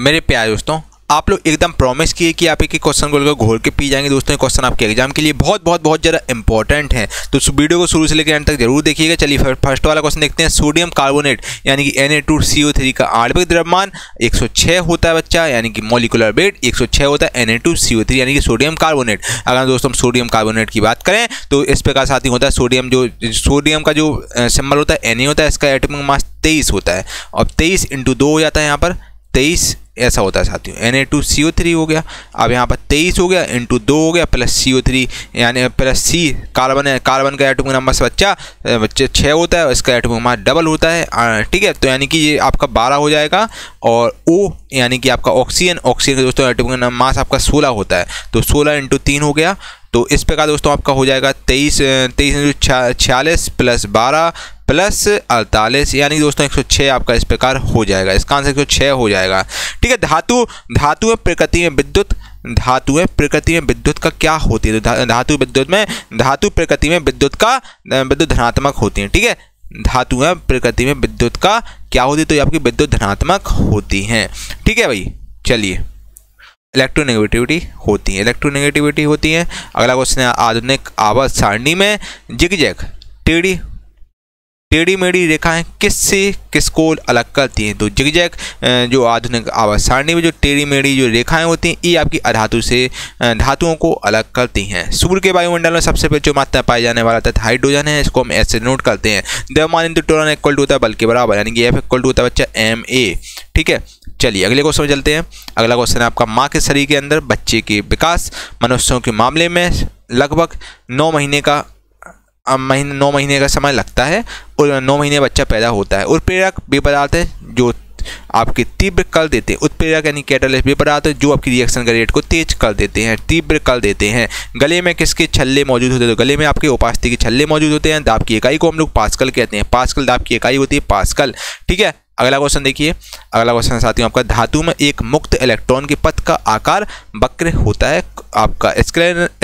मेरे प्यारे दोस्तों, आप लोग एकदम प्रॉमिस किए कि आप एक क्वेश्चन को घोल के पी जाएंगे। दोस्तों ये क्वेश्चन आपके एग्जाम के लिए बहुत ज़्यादा इंपॉर्टेंट है, तो इस वीडियो को शुरू से लेकर एंड तक जरूर देखिएगा। चलिए फर्स्ट वाला क्वेश्चन देखते हैं। सोडियम कार्बोनेट यानी कि Na2CO3 का आणविक द्रव्यमान 106 होता है बच्चा, यानी कि मॉलिक्यूलर वेट 106 होता है Na2CO3 यानी कि सोडियम कार्बोनेट। अगर दोस्तों हम सोडियम कार्बोनेट की बात करें तो इस प्रकार साथ ही होता है। सोडियम का जो सिंबल होता है Na होता है, इसका एटॉमिक मास 23 होता है और 23 × 2 हो जाता है, यहाँ पर 23 ऐसा होता है साथियों। Na2CO3 हो गया, अब यहाँ पर 23 हो गया × 2 हो गया प्लस CO3 यानी प्लस C कार्बन है, कार्बन का एटॉमिक नंबर से बच्चे 6 होता है और इसका एटॉमिक मास डबल होता है। ठीक है, तो यानी कि ये आपका 12 हो जाएगा। और O यानी कि आपका ऑक्सीजन का दोस्तों एटॉमिक मास आपका 16 होता है, तो 16 × 3 हो गया। तो इस प्रकार दोस्तों आपका हो जाएगा 23 × 46 प्लस 12 प्लस 48 यानी दोस्तों 106 आपका इस प्रकार हो जाएगा। इसका आंसर 106 हो जाएगा। ठीक है, धातु प्रकृति में विद्युत का क्या होती है? तो धातु प्रकृति में विद्युत धनात्मक होती है। ठीक है, धातु प्रकृति में विद्युत का क्या होती है? तो ये आपकी विद्युत धनात्मक होती हैं। ठीक है भाई, चलिए इलेक्ट्रोनेगेटिविटी होती है। अगला क्वेश्चन है, आधुनिक आवर्त सारणी में जिगजैग टेढ़ी मेढ़ी रेखाएं किसको अलग करती हैं? तो जिगजैग जो आधुनिक आवर्त सारणी में जो टेढ़ी मेढ़ी जो रेखाएं होती हैं, ये आपकी अधातु से धातुओं को अलग करती हैं। सूर्य के वायुमंडल में सबसे पहले जो मात्रा पाई जाने वाला तत्व हाइड्रोजन है, इसको हम ऐसे नोट करते हैं। द्रव्यमान × त्वरण इक्वल टू होता है बल के बराबर, यानी कि F इक्वल टू होता है बच्चा ma। ठीक है, चलिए अगले क्वेश्चन में चलते हैं। अगला क्वेश्चन है आपका, माँ के शरीर के अंदर बच्चे के विकास मनुष्यों के मामले में लगभग 9 महीने का समय लगता है और 9 महीने बच्चा पैदा होता है। उत्प्रेरक वे पदार्थ है जो आपके तीव्र कर देते हैं। उत्प्रेरक यानी कैटालिस्ट वे पदार्थ है जो आपकी रिएक्शन का रेट को तेज कर देते हैं, तीव्र कर देते हैं। गले में किसके छल्ले मौजूद होते हैं? तो गले में आपके उपास्थि के छल्ले मौजूद होते हैं। दाब की इकाई को हम लोग पास्कल कहते हैं, पास्कल दाब की इकाई होती है, पास्कल। ठीक है, अगला क्वेश्चन देखिए। अगला क्वेश्चन साथियों आपका, धातु में एक मुक्त इलेक्ट्रॉन के पथ का आकार वक्र होता है आपका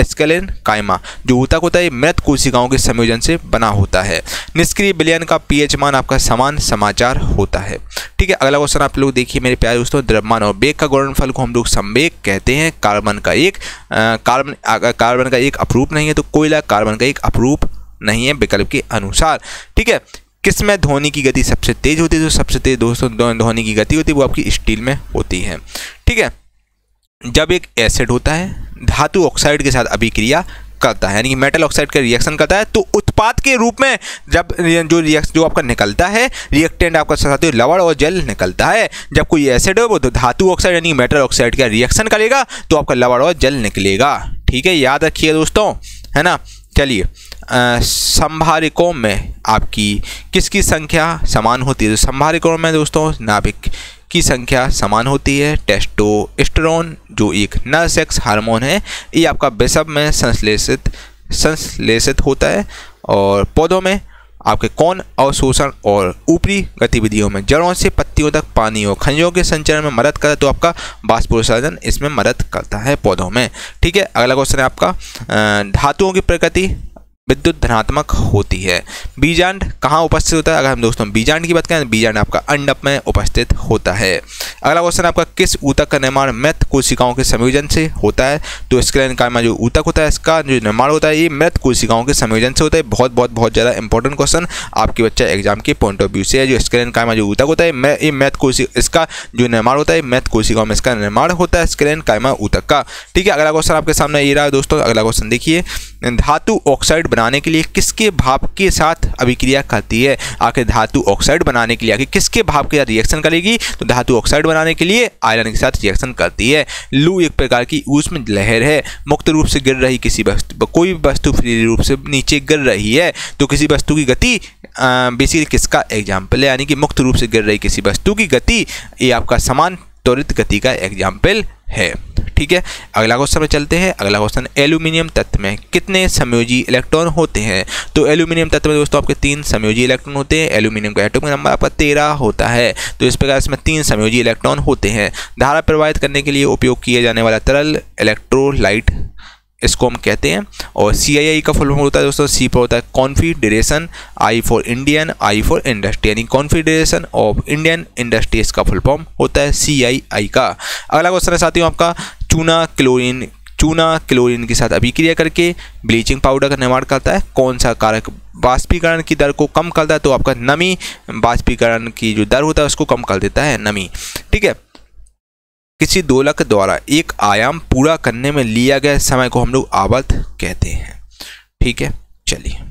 स्केलेन कायमा। जो ऊतक होता है मृत कोशिकाओं के संयोजन से बना होता है। निष्क्रिय विलयन का pH मान आपका समान समाचार होता है। ठीक है, अगला क्वेश्चन आप लोग देखिए मेरे प्यारे दोस्तों। द्रव्यमान और वेग का गुणनफल को हम लोग संवेग कहते हैं। कार्बन का एक अपरूप नहीं है, तो कोयला कार्बन का एक अपरूप नहीं है विकल्प के अनुसार। ठीक है, किसमें ध्वनि की गति सबसे तेज होती है? तो सबसे तेज दोस्तों ध्वनि की गति होती है वो आपकी स्टील में होती है। ठीक है, जब एक एसिड होता है धातु ऑक्साइड के साथ अभिक्रिया करता है, यानी कि मेटल ऑक्साइड का रिएक्शन करता है, तो उत्पाद के रूप में जब जो आपका निकलता है रिएक्टेंट आपका साथियों लवण और जल निकलता है। जब कोई एसिड हो वो तो धातु ऑक्साइड यानी मेटल ऑक्साइड का रिएक्शन करेगा तो आपका लवण और जल निकलेगा। ठीक है, याद रखिए दोस्तों, है ना। चलिए, संभारिकों में आपकी किसकी संख्या समान होती है? तो संभारिकों में दोस्तों नाभिक की संख्या समान होती है। टेस्टोस्टेरोन जो एक नर सेक्स हार्मोन है, ये आपका वृषभ में संश्लेषित होता है। और पौधों में आपके कौन अवशोषण और ऊपरी गतिविधियों में जड़ों से पत्तियों तक पानी और खनिजों के संचरण में मदद करता है, तो आपका वाष्पोत्सर्जन इसमें मदद करता है पौधों में। ठीक है, अगला क्वेश्चन है आपका, धातुओं की प्रकृति विद्युत धनात्मक होती है। बीजांड कहाँ उपस्थित होता है? अगर हम दोस्तों बीजांड की बात करें तो बीजांड आपका अंडप में उपस्थित होता है। अगला क्वेश्चन आपका, किस ऊतक का निर्माण मृत कोशिकाओं के संयोजन से होता है? तो स्क्लेरन कायमा जो ऊतक होता है इसका जो निर्माण होता है ये मृत कोशिकाओं के संयोजन से होता है। बहुत ज़्यादा इंपॉर्टेंट क्वेश्चन आपके बच्चा एग्जाम के पॉइंट ऑफ व्यू से है। जो स्क्लेरन कायमा जो ऊतक होता है ये मृत कोशिका, इसका जो निर्माण होता है मृत कोशिकाओं में इसका निर्माण होता है स्क्लेरन कायमा ऊतक का। ठीक है, अगला क्वेश्चन आपके सामने ये रहा दोस्तों। अगला क्वेश्चन देखिए, धातु ऑक्साइड बनाने के लिए किसके भाप के साथ अभिक्रिया करती है? आखिर धातु ऑक्साइड बनाने के लिए आखिर किसके भाप के साथ रिएक्शन करेगी? तो धातु ऑक्साइड बनाने के लिए आयरन के साथ रिएक्शन करती है। लू एक प्रकार की ऊष्म लहर है, मुक्त रूप से गिर रही किसी वस्तु, कोई भी वस्तु फ्री रूप से नीचे गिर रही है तो किसी वस्तु की गति बेसिकली किसका एग्जाम्पल है? यानी कि मुक्त रूप से गिर रही किसी वस्तु की गति ये आपका समान त्वरित गति का एग्जाम्पल है। ठीक है, अगला क्वेश्चन में चलते हैं। अगला क्वेश्चन, एल्यूमिनियम तत्व में कितने संयोजी इलेक्ट्रॉन होते हैं? तो एल्यूमिनियम तत्व में दोस्तों आपके 3 संयोजी इलेक्ट्रॉन होते हैं। एल्यूमिनियम का एटॉमिक नंबर आपका 13 होता है, तो इस प्रकार इसमें 3 संयोजी इलेक्ट्रॉन होते हैं। धारा प्रवाहित करने के लिए उपयोग किया जाने वाला तरल इलेक्ट्रोलाइट इसको हम कहते हैं। और CII का फुल फॉर्म होता है दोस्तों, C पर होता है confederation, I for Indian, I for industry, यानी कॉन्फेडरेशन ऑफ इंडियन इंडस्ट्रीज का फुल फॉर्म होता है CII का। अगला क्वेश्चन है साथियों आपका, चूना क्लोरीन के साथ अभिक्रिया करके ब्लीचिंग पाउडर का निर्माण करता है, कौन सा कारक वाष्पीकरण की दर को कम करता है? तो आपका नमी, वाष्पीकरण की जो दर होता है उसको कम कर देता है, नमी। ठीक है, किसी दोलक द्वारा एक आयाम पूरा करने में लिया गया समय को हम लोग आवर्त कहते हैं। ठीक है, चलिए।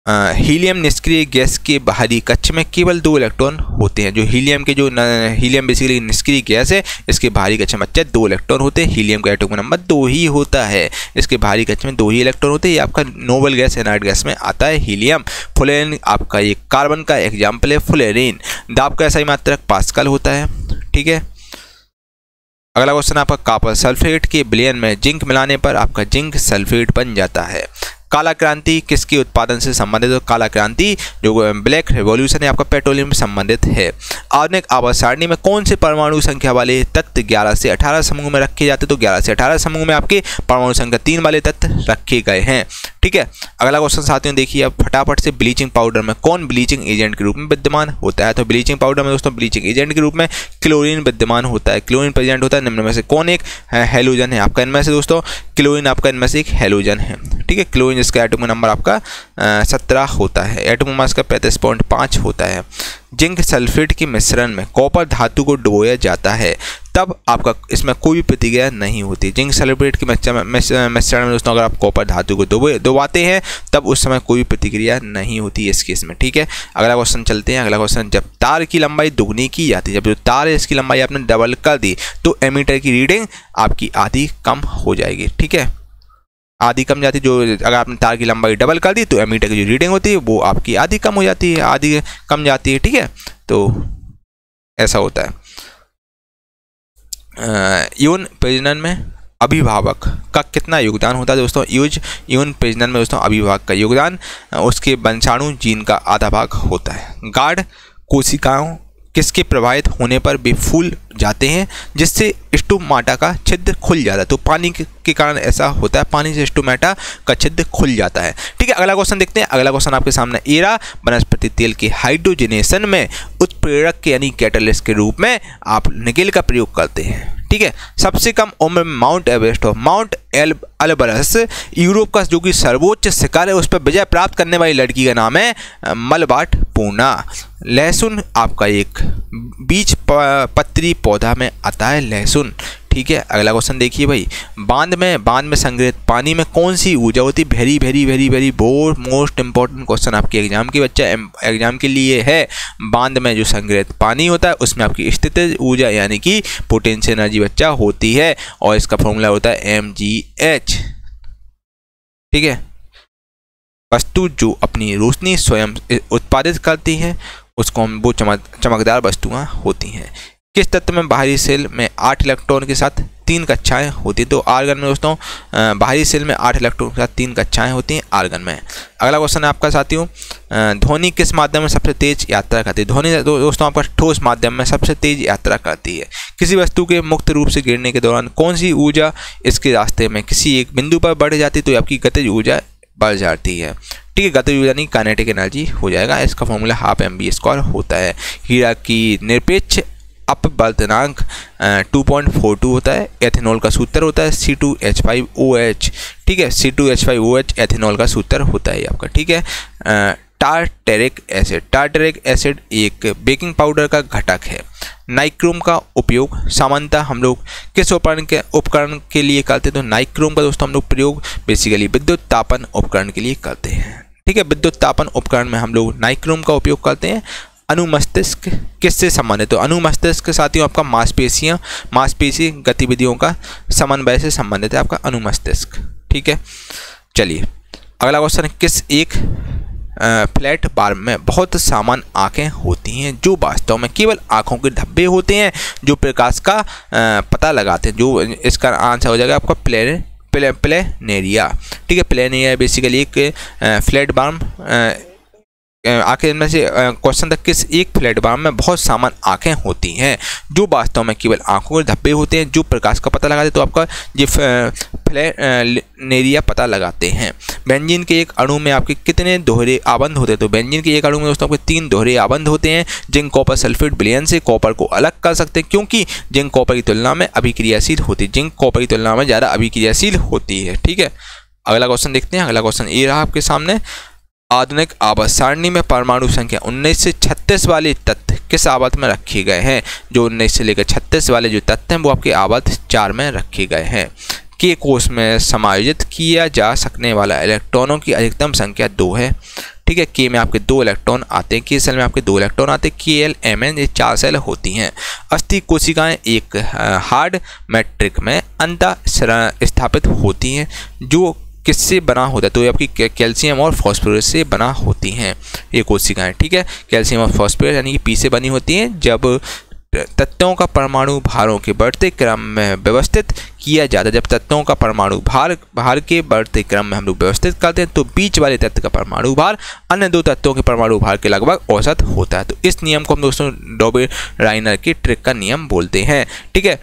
हीलियम निष्क्रिय गैस के बाहरी कक्ष में केवल 2 इलेक्ट्रॉन होते हैं। जो हीलियम हीलियम बेसिकली निष्क्रिय गैस है, इसके बाहरी कक्ष में 2 इलेक्ट्रॉन होते हैं। हीलियम का एटॉमिक नंबर 2 ही होता है, इसके बाहरी कक्ष में 2 ही इलेक्ट्रॉन होते हैं। ये आपका नोबल गैस, इनर्ट गैस में आता है हीलियम। फ्लोरीन आपका ये कार्बन का एग्जाम्पल है, फ्लोरीन। दाब का SI मात्रक पास्कल होता है। ठीक है, अगला क्वेश्चन आपका, कॉपर सल्फेट के विलयन में जिंक मिलाने पर आपका जिंक सल्फेट बन जाता है। काला क्रांति किसके उत्पादन से संबंधित है? काला क्रांति जो ब्लैक रेवोल्यूशन है आपका पेट्रोलियम से संबंधित है। आधुनिक आवर्त सारणी में कौन से परमाणु संख्या वाले तत्व 11 से 18 समूह में रखे जाते? तो 11 से 18 समूह में आपके परमाणु संख्या 3 वाले तत्व रखे गए हैं। ठीक है, अगला क्वेश्चन साथियों देखिए अब फटाफट से, ब्लीचिंग पाउडर में कौन ब्लीचिंग एजेंट के रूप में विद्यमान होता है? तो ब्लीचिंग पाउडर में दोस्तों ब्लीचिंग एजेंट के रूप में क्लोरीन विद्यमान होता है। क्लोरीन प्रेजेंट होता है। निम्न में से कौन एक हैलोजन है आपका? इनमें से दोस्तों क्लोरीन आपका इनमें से एक हैलोजन है। ठीक है, क्लोरीन जिसका एटॉमिक नंबर आपका 17 होता है, एटॉमिक मास का 35.5 होता है। जिंक सल्फेट के मिश्रण में कॉपर धातु को डुबोया जाता है, तब आपका इसमें कोई भी प्रतिक्रिया नहीं होती। जिंक सल्फेट के मिश्रण में दोस्तों अगर आप कॉपर धातु को डुबाते हैं तब उस समय कोई प्रतिक्रिया नहीं होती इस केस में। ठीक है, अगला क्वेश्चन चलते हैं। अगला क्वेश्चन, जब तार की लंबाई दुगनी की जाती है, जब जो तार है इसकी लंबाई आपने डबल कर दी तो एमीटर की रीडिंग आपकी आधी कम हो जाएगी। ठीक है, आधी कम जाती, जो अगर आपने तार की लंबाई डबल कर दी तो एमीटर की जो रीडिंग होती है वो आपकी आधी कम हो जाती है, आधी कम जाती है। ठीक है, तो ऐसा होता है। इवन प्रजनन में अभिभावक का कितना योगदान होता है दोस्तों? इवन प्रजनन में दोस्तों अभिभावक का योगदान उसके वंशाणु जीन का आधा भाग होता है। गाढ़ कोशिकाओं किसके प्रभावित होने पर वे फूल जाते हैं, जिससे स्टोमाटा का छिद्र खुल जाता है? तो पानी के कारण ऐसा होता है, पानी से स्टोमाटा का छिद्र खुल जाता है। ठीक है, अगला क्वेश्चन देखते हैं। अगला क्वेश्चन आपके सामने, एरा वनस्पति तेल के हाइड्रोजनेशन में उत्प्रेरक के यानी कैटलिस्ट के रूप में आप निकेल का प्रयोग करते हैं। ठीक है, सबसे कम उम्र में माउंट एवरेस्ट और माउंट एल्ब्रस यूरोप का जो कि सर्वोच्च शिखर है उस पर विजय प्राप्त करने वाली लड़की का नाम है मलबाट पूर्णा। लहसुन आपका एक बीज पत्री पौधा में आता है, लहसुन। ठीक है, अगला क्वेश्चन देखिए भाई, बांध में संग्रहित पानी में कौन सी ऊर्जा होती है? Very very very very most important question आपके एग्जाम के लिए है। बांध में जो संग्रहित पानी होता है उसमें आपकी स्थितिज ऊर्जा यानी कि पोटेंशियल एनर्जी बच्चा होती है, और इसका फॉर्मूला होता है mgh। ठीक है, वस्तु जो अपनी रोशनी स्वयं उत्पादित करती है उसको हम वो चमकदार वस्तुएं होती हैं। किस तत्व में बाहरी सेल में 8 इलेक्ट्रॉन के साथ 3 कक्षाएं होती हैं? तो आर्गन में दोस्तों बाहरी सेल में 8 इलेक्ट्रॉन के साथ 3 कक्षाएं होती हैं आर्गन में। अगला क्वेश्चन है आपका साथियों, ध्वनि किस माध्यम में सबसे तेज यात्रा करती है? ध्वनि दोस्तों आपका ठोस माध्यम में सबसे तेज यात्रा करती है। किसी वस्तु के मुक्त रूप से गिरने के दौरान कौन सी ऊर्जा इसके रास्ते में किसी एक बिंदु पर बढ़ जाती है? तो आपकी गतिज ऊर्जा बढ़ जाती है। ठीक है, गतिज ऊर्जा नहीं काइनेटिक एनर्जी हो जाएगा। इसका फॉर्मूला हाफ mv² होता है। हीरा की निरपेक्ष अपवर्तनांक 2.42 होता है। एथेनॉल का सूत्र होता है C2H5OH। ठीक है, C2H5OH एथेनॉल का सूत्र होता है आपका। ठीक है, टार्टेरिक एसिड एक बेकिंग पाउडर का घटक है। नाइक्रोम का उपयोग सामान्यतः हम लोग किस उपकरण के लिए करते हैं? तो नाइक्रोम का दोस्तों हम लोग प्रयोग बेसिकली विद्युत तापन उपकरण के लिए करते हैं। ठीक है, विद्युत तापन उपकरण में हम लोग नाइक्रोम का उपयोग करते हैं। अनुमस्तिष्क किससे संबंधित? तो अनुमस्तिष्क साथियों आपका मांसपेशी गतिविधियों का समन्वय से संबंधित है आपका अनुमस्तिष्क। ठीक है, चलिए अगला क्वेश्चन, किस एक फ्लैट बार में बहुत समान आंखें होती हैं जो वास्तव में केवल आंखों के धब्बे होते हैं जो प्रकाश का पता लगाते हैं? जो इसका आंसर हो जाएगा आपका प्लेनेरिया। ठीक है, प्लेनेरिया बेसिकली एक फ्लैट बार आंखें में से क्वेश्चन तक किस एक फ्लैटबार्म में बहुत सामान आंखें होती हैं जो वास्तव में केवल आंखों के धब्बे होते हैं जो प्रकाश का पता लगाते, तो आपका ये फ्लैनेरिया पता लगाते हैं। बेंजीन के एक अणु में आपके कितने दोहरे आबंध होते हैं? तो बेंजीन के एक अणु में दोस्तों आपके 3 दोहरे आबंध होते हैं। जिंक कॉपर सल्फेट विलयन से कॉपर को अलग कर सकते हैं क्योंकि जिंक कॉपर की तुलना में अभिक्रियाशील होती है, जिंक कॉपर की तुलना में ज़्यादा अभिक्रियाशील होती है। ठीक है, अगला क्वेश्चन देखते हैं। अगला क्वेश्चन ये रहा आपके सामने, आधुनिक आवर्त सारणी में परमाणु संख्या 19 से 36 वाले तत्व किस आवर्त में रखे गए हैं? जो 19 से लेकर 36 वाले जो तत्व हैं वो आपके आवर्त 4 में रखे गए हैं। के कोष में समायोजित किया जा सकने वाला इलेक्ट्रॉनों की अधिकतम संख्या 2 है। ठीक है, के में आपके 2 इलेक्ट्रॉन आते हैं, के सेल में आपके 2 इलेक्ट्रॉन आते हैं, के एल एम एन ये 4 सेल होती हैं। अस्थि कोशिकाएं एक हार्ड मैट्रिक में अंतः स्थापित होती हैं जो किससे बना होता है? तो ये आपकी कैल्शियम और फॉस्फोरस से बना होती हैं ये कोशिकाएं। ठीक है, कैल्शियम और फॉस्फोरस यानी कि पी से बनी होती हैं। जब तत्वों का परमाणु भारों के बढ़ते क्रम में व्यवस्थित किया जाता है, जब तत्वों का परमाणु भार के बढ़ते क्रम में हम लोग व्यवस्थित करते हैं तो बीच वाले तत्व का परमाणु भार अन्य 2 तत्वों के परमाणु भार के लगभग औसत होता है। तो इस नियम को हम दोस्तों डॉबे-राइनर की ट्रिक का नियम बोलते हैं। ठीक है,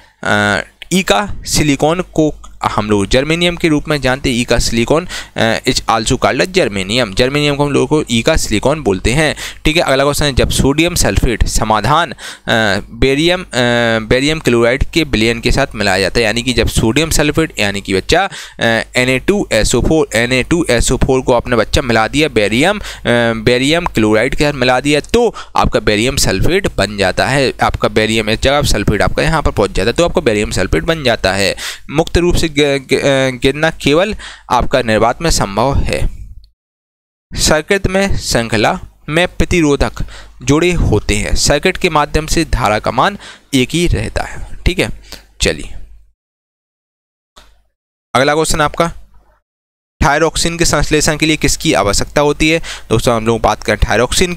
ई का सिलिकॉन को हम लोग जर्मेनियम के रूप में जानते हैं। ई का silicon is also called germanium, germanium को हम लोगों को ई का सिलिकॉन बोलते हैं। ठीक है, अगला क्वेश्चन है, जब सोडियम सल्फेट समाधान बेरियम क्लोराइड के विलयन के साथ मिलाया जाता है, यानी कि जब सोडियम सल्फेट यानी कि बच्चा Na2SO4 को आपने बच्चा मिला दिया बेरियम क्लोराइड के साथ मिला दिया तो आपका बेरियम सल्फेट बन जाता है। आपका बेरियम इस जगह सल्फेट आपका यहाँ पर पहुँच जाता है तो आपका बेरियम सल्फेट बन जाता है। मुक्त रूप से गिरना केवल आपका निर्वात में संभव है। सर्किट में श्रृंखला में प्रतिरोधक जुड़े होते हैं, सर्किट के माध्यम से धारा का मान एक ही रहता है। ठीक है, चलिए अगला क्वेश्चन आपका, थायरोक्सिन के संश्लेषण के लिए किसकी आवश्यकता होती है? दोस्तों हम लोग बात करें थायरोक्सिन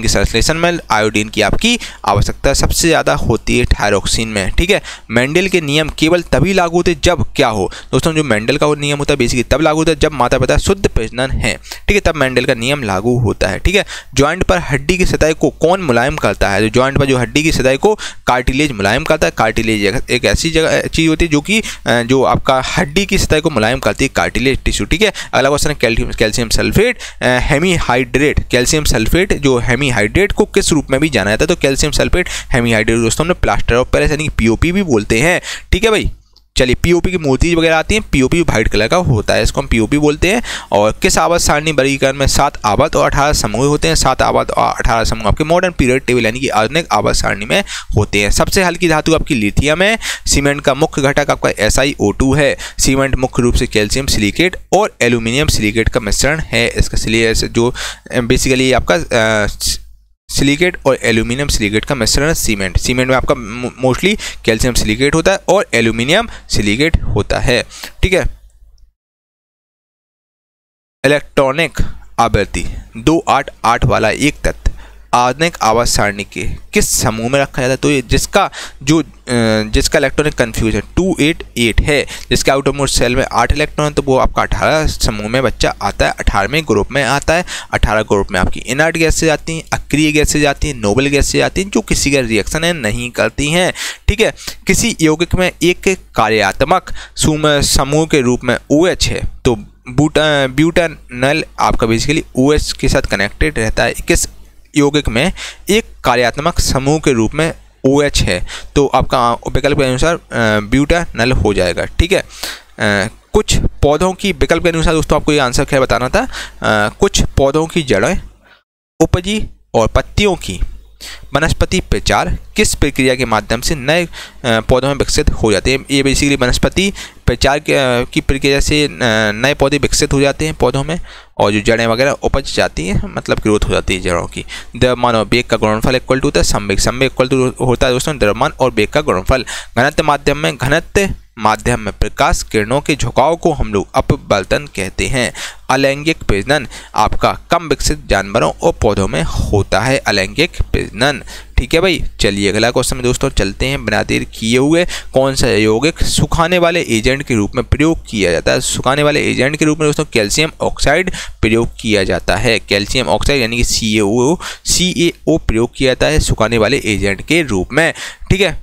की संश्लेषण में आयोडीन की आपकी आवश्यकता सबसे ज़्यादा होती है थायरोक्सिन में। ठीक है, मेंडल के नियम केवल तभी लागू होते जब क्या हो? दोस्तों जो मेंडल का वो नियम होता है बेसिकली तब लागू होता है जब माता पिता शुद्ध प्रजनन है। ठीक है, तब मेंडल का नियम लागू होता है। ठीक है, जॉइंट पर हड्डी की सतह को कौन मुलायम करता है? जो जॉइंट पर जो हड्डी की सतह को कार्टिलेज मुलायम करता है। कार्टिलेज एक ऐसी जगह चीज़ होती है जो कि जो आपका हड्डी की सतह को मुलायम करती है, कार्टिलेज टिश्यू। ठीक है, अगला क्वेश्चन है, calcium sulphate hemihydrate, calcium sulphate जो हेमीहाइड्रेट को किस रूप में भी जाना जाता है? तो कैल्शियम सल्फेट हेमीहाइड्रेट दोस्तों हमने प्लास्टर ऑफ पेरिस यानी कि पीओपी भी बोलते हैं। ठीक है भाई, चलिए पीओपी की मूर्ति वगैरह आती हैं, पीओपी वाइट कलर का होता है, इसको हम पीओपी बोलते हैं। और किस आवर्त सारणी वर्गीकरण में 7 आवर्त और 18 समूह होते हैं? 7 आवर्त और 18 समूह आपके मॉडर्न पीरियड टेबल यानी कि आधुनिक आवर्त सारणी में होते हैं। सबसे हल्की धातु आपकी लिथियम है। सीमेंट का मुख्य घटक आपका SiO2 है। सीमेंट मुख्य रूप से कैल्शियम सिलिकेट और एल्यूमिनियम सिलिकेट का मिश्रण है। इसका जो बेसिकली आपका सिलिकेट और एल्यूमिनियम सिलिकेट का मिश्रण सीमेंट में आपका मोस्टली कैल्शियम सिलिकेट होता है और एल्यूमिनियम सिलिकेट होता है। ठीक है, इलेक्ट्रॉनिक आवृत्ति 288 वाला एक तत्व आधुनिक आवर्त सारणी के किस समूह में रखा जाता है? तो ये जिसका इलेक्ट्रॉनिक कन्फ्यूजन 288 है, जिसके आउटरमोस्ट सेल में 8 इलेक्ट्रॉन है तो वो आपका 18 समूह में बच्चा आता है, 18वें ग्रुप में आता है। 18 ग्रुप में आपकी इनर्ट गैस से जाती हैं, अक्रिय गैस से जाती हैं, नोबल गैस से जाती हैं जो किसी का रिएक्शन है नहीं करती हैं। ठीक है, किसी यौगिक में एक कार्यात्मक समूह के रूप में OH है तो ब्यूटानल आपका बेसिकली OH के साथ कनेक्टेड रहता है। किस यौगिक में एक कार्यात्मक समूह के रूप में OH है तो आपका विकल्प के अनुसार ब्यूटानल हो जाएगा। ठीक है, कुछ पौधों की विकल्प के अनुसार दोस्तों आपको ये आंसर क्या बताना था। कुछ पौधों की जड़ें उपजी और पत्तियों की वनस्पति प्रचार किस प्रक्रिया के माध्यम से नए पौधों में विकसित हो जाते हैं? ये बेसिकली वनस्पति प्रचार की प्रक्रिया से नए पौधे विकसित हो जाते हैं पौधों में और जो जड़ें वगैरह उपज जाती हैं, मतलब ग्रोथ हो जाती है जड़ों की। द्रव्यमान और वेग का गुणनफल इक्वल टू होता है संवेग इक्वल टू होता है दोस्तों द्रव्यमान और वेग का गुणनफल। घनत्व माध्यम में घनत्व माध्यम में प्रकाश किरणों के झुकाव को हम लोग अपवर्तन कहते हैं। अलैंगिक प्रजनन आपका कम विकसित जानवरों और पौधों में होता है, अलैंगिक प्रजनन। ठीक है भाई, चलिए अगला क्वेश्चन में दोस्तों चलते हैं। बिना देर किए हुए कौन सा यौगिक सुखाने वाले एजेंट के रूप में प्रयोग किया जाता है? सुखाने वाले एजेंट के रूप में दोस्तों कैल्शियम ऑक्साइड प्रयोग किया जाता है। कैल्शियम ऑक्साइड यानी कि CaO प्रयोग किया जाता है सुखाने वाले एजेंट के रूप में। ठीक है,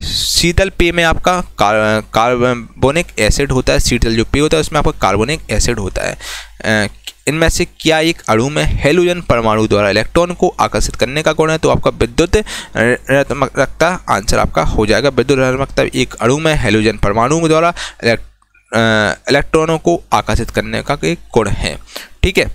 शीतल पेय में आपका कार्बोनिक एसिड होता है। शीतल जो पेय होता है उसमें आपका कार्बोनिक एसिड होता है। इनमें से क्या एक अणु में हैलोजन परमाणु द्वारा इलेक्ट्रॉन को आकर्षित करने का गुण है? तो आपका विद्युत ऋणात्मकता आंसर आपका हो जाएगा। विद्युत ऋणात्मकता एक अणु में हैलोजन परमाणु द्वारा इलेक्ट्रॉनों को आकर्षित करने का एक गुण है। ठीक है,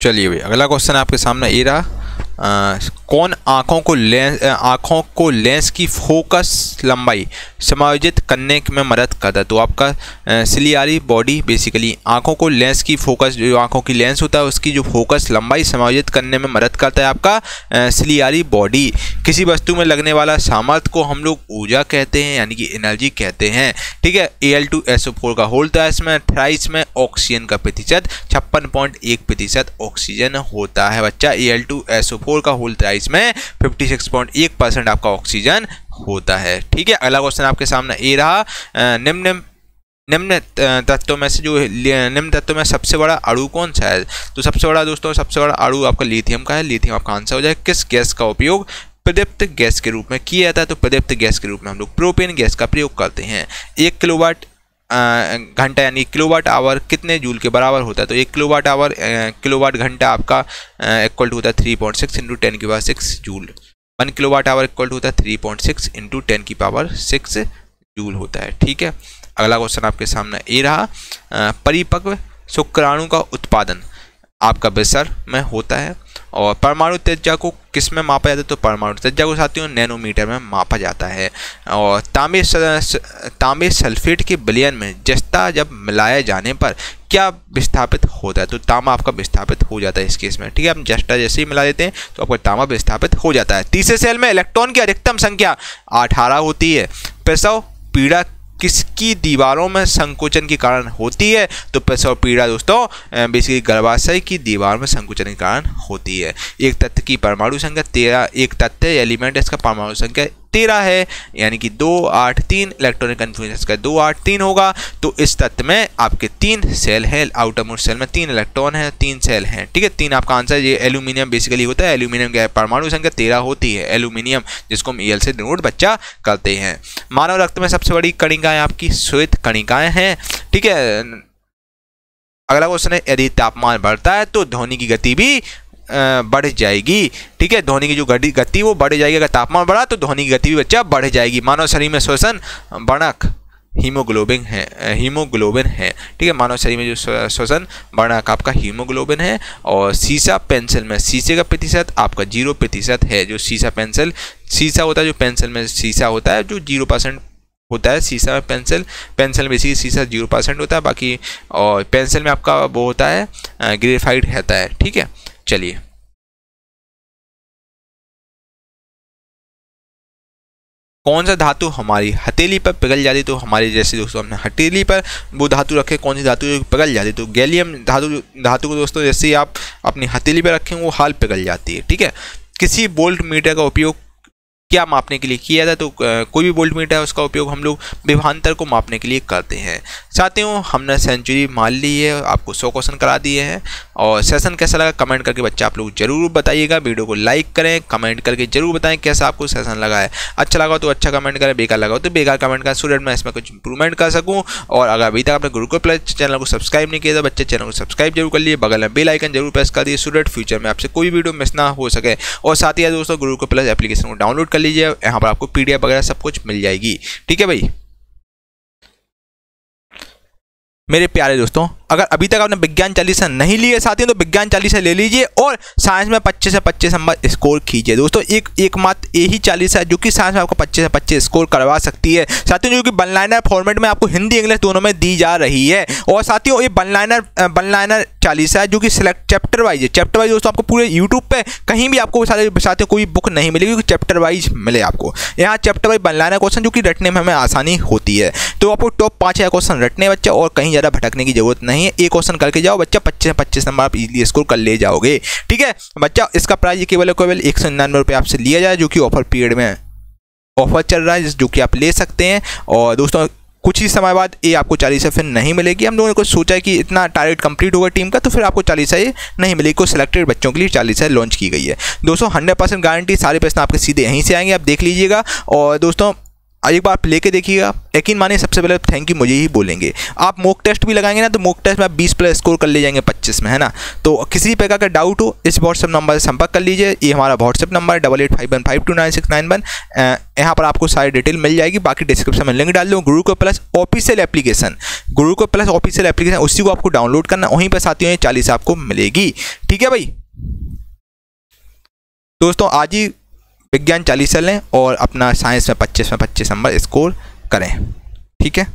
चलिए भाई अगला क्वेश्चन आपके सामने ये रहा। कौन आँखों को लेंस की फोकस लंबाई समायोजित करने में मदद करता है? तो आपका सिलियारी बॉडी बेसिकली आँखों को लेंस की फोकस, जो आँखों की लेंस होता है उसकी जो फोकस लंबाई समायोजित करने में मदद करता है आपका सिलियारी बॉडी। किसी वस्तु में लगने वाला सामर्थ्य को हम लोग ऊर्जा कहते हैं यानी कि एनर्जी कहते हैं। ठीक है, Al2SO4 का होता है इसमें। थ्राइस में ऑक्सीजन का प्रतिशत 56.1% ऑक्सीजन होता है बच्चा। Al2SO4 का होल थ्राइस में 56.1% आपका ऑक्सीजन होता है। ठीक है, अगला क्वेश्चन आपके सामने ये रहा। निम्न तत्वों में से निम्न तत्वों में सबसे बड़ा अणु कौन सा है? तो सबसे बड़ा अणु आपका लिथियम का है। लिथियम आपका आंसर हो जाए। किस गैस का उपयोग प्रदीप्त गैस के रूप में किया जाता है? तो प्रदीप्त गैस के रूप में हम लोग प्रोपेन गैस का प्रयोग करते हैं। 1 किलोवाट घंटा यानी किलोवाट आवर कितने जूल के बराबर होता है? तो 1 किलोवाट घंटा आपका इक्वल टू होता है 3.6 × 10⁶ joule. 1 kilowatt hour equal to होता है 3.6 × 10⁶ जूल होता है। ठीक है, अगला क्वेश्चन आपके सामने ये रहा। परिपक्व शुक्राणु का उत्पादन आपका विसर में होता है। और परमाणु त्रिज्या को किस में मापा जाता है? तो परमाणु त्रिज्या को साथियों नैनोमीटर में मापा जाता है। और तांबे सल्फेट के विलयन में जस्ता जब मिलाए जाने पर क्या विस्थापित होता है? तो तांबा आपका विस्थापित हो जाता है इस केस में। ठीक है, हम जस्ता जैसे ही मिला देते हैं तो आपका तांबा विस्थापित हो जाता है। तीसरे सेल में इलेक्ट्रॉन की अधिकतम संख्या 18 होती है। प्रसव पीड़ा किसकी दीवारों में संकोचन के कारण होती है? तो प्रसव पीड़ा दोस्तों बेसिकली गर्भाशय की दीवार में संकोचन के कारण होती है। एक तत्व की परमाणु संख्या 13, एक तत्व एलिमेंट इसका परमाणु संख्या 13 है यानी कि 2 8 3 इलेक्ट्रॉनिक कन्फिग्रेशन का 2 8 3 होगा। तो इस तत्व में आपके 3 सेल हैं। आउटर मोस्ट सेल में 3 इलेक्ट्रॉन है, 3 सेल हैं। ठीक है, 3 आपका आंसर। ये एल्यूमिनियम बेसिकली होता है। एल्यूमिनियम का परमाणु संख्या 13 होती है। एल्यूमिनियम जिसको हम Al से डिनोट बच्चा करते हैं। मानव रक्त में सबसे बड़ी कणिकाएं आपकी श्वेत कणिकाएं हैं। ठीक है, अगला क्वेश्चन है यदि तापमान बढ़ता है तो ध्वनि की गति भी बढ़ जाएगी। ठीक है, ध्वनि की जो गति वो बढ़ जाएगी। अगर तापमान बढ़ा तो ध्वनि की गति भी बच्चा बढ़ जाएगी। मानव शरीर में श्वसन वर्णक हीमोग्लोबिन है। ठीक है, मानव शरीर में जो श्वसन वर्णक आपका हीमोग्लोबिन है। और सीसा पेंसिल में शीशे का प्रतिशत आपका 0% है। जो शीशा होता है, जो पेंसिल में शीशा होता है जो 0% होता है। शीशा में पेंसिल बेसिकली शीशा 0% होता है। बाकी और पेंसिल में आपका वो होता है ग्रेफाइट रहता है। ठीक है, चलिए कौन सा धातु हमारी हथेली पर पिघल जाती? तो हमारे जैसे दोस्तों हमने हथेली पर वो धातु रखे, कौन सी धातु पिघल जाती? तो गैलियम धातु को दोस्तों जैसे ही आप अपनी हथेली पर रखें वो हाल पिघल जाती है। ठीक है, किसी वोल्ट मीटर का उपयोग क्या मापने के लिए किया जाता? तो कोई भी वोल्ट मीटर है उसका उपयोग हम लोग विभवांतर को मापने के लिए करते हैं। साथियों हमने सेंचुरी मान ली है, आपको 100 क्वेश्चन करा दिए हैं। और सेशन कैसा लगा कमेंट करके बच्चा आप लोग जरूर बताइएगा। वीडियो को लाइक करें, कमेंट करके जरूर बताएं कैसा आपको सेशन लगा है। अच्छा लगा तो अच्छा कमेंट करें, बेकार लगा तो बेकार कमेंट करें, सो दैट मैं इसमें कुछ इंप्रूवमेंट कर सकूं। और अगर अभी तक आपने गुरुकुल प्लस चैनल को सब्सक्राइब नहीं किया तो बच्चे चैनल को सब्सक्राइब जरूर कर लिए, बगल में बेल आइकन जरूर प्रेस कर दिए, सो दैट फ्यूचर में आपसे कोई वीडियो मिस ना हो सके। और साथ ही दोस्तों गुरुकुल प्लस एप्लीकेशन को डाउनलोड कर लीजिए, यहाँ पर आपको PDF वगैरह सब कुछ मिल जाएगी। ठीक है भाई मेरे प्यारे दोस्तों, अगर अभी तक आपने विज्ञान चालीसा नहीं लिए साथियों तो विज्ञान चालीसा ले लीजिए और साइंस में 25 से 25 नंबर स्कोर कीजिए दोस्तों। एक मात्र यही चालीसा है जो कि साइंस में आपको 25 से 25 स्कोर करवा सकती है साथियों, जो कि वन लाइनर फॉर्मेट में आपको हिंदी इंग्लिश दोनों में दी जा रही है। और साथियों ये वन लाइनर चालीसा है जो कि सिलेक्ट चैप्टर वाइज है। चैप्टर वाइज दोस्तों आपको पूरे यूट्यूब पे कहीं भी आपको साथियों कोई बुक नहीं मिलेगी क्योंकि चैप्टर वाइज मिले आपको। यहाँ chapter wise one liner question जो कि रटने में हमें आसानी होती है। तो आपको टॉप 5 क्वेश्चन रटने बच्चा और कहीं ज़्यादा भटकने की जरूरत नहीं है। एक क्वेश्चन करके जाओ बच्चा, 25 से 25 नंबर आप इजीली स्कोर कर ले जाओगे। ठीक है बच्चा, इसका प्राइस केवल 199 रुपये आपसे लिया जाए जो कि ऑफर पीरियड में ऑफर चल रहा है जो कि आप ले सकते हैं। और दोस्तों कुछ ही समय बाद ये आपको चालीसा फिर नहीं मिलेगी। हम लोगों ने सोचा कि इतना टारगेट कंप्लीट होगा टीम का तो फिर आपको चालीसा ये नहीं मिलेगी। कुछ सिलेक्टेड बच्चों के लिए चालीसा लॉन्च की गई है दोस्तों। 100% गारंटी, सारे प्रश्न आपके सीधे यहीं से आएंगे, आप देख लीजिएगा। और दोस्तों एक बार आप लेके देखिएगा, यकीन मानिए सबसे पहले थैंक यू मुझे ही बोलेंगे। आप मॉक टेस्ट भी लगाएंगे ना तो मॉक टेस्ट में आप 20 प्लस स्कोर कर ले जाएंगे 25 में, है ना। तो किसी प्रकार का डाउट हो इस व्हाट्सएप नंबर से संपर्क कर लीजिए। ये हमारा व्हाट्सएप नंबर है 8851529691। यहाँ पर आपको सारी डिटेल मिल जाएगी। बाकी डिस्क्रिप्शन में लिंक डाल दूँ। Gurukul plus official application, Gurukul plus official application, उसी को आपको डाउनलोड करना, वहीं पर साथियों ये 40 आपको मिलेगी। ठीक है भाई दोस्तों, आज ही विज्ञान चालीसा लें और अपना साइंस में 25 नंबर स्कोर करें। ठीक है।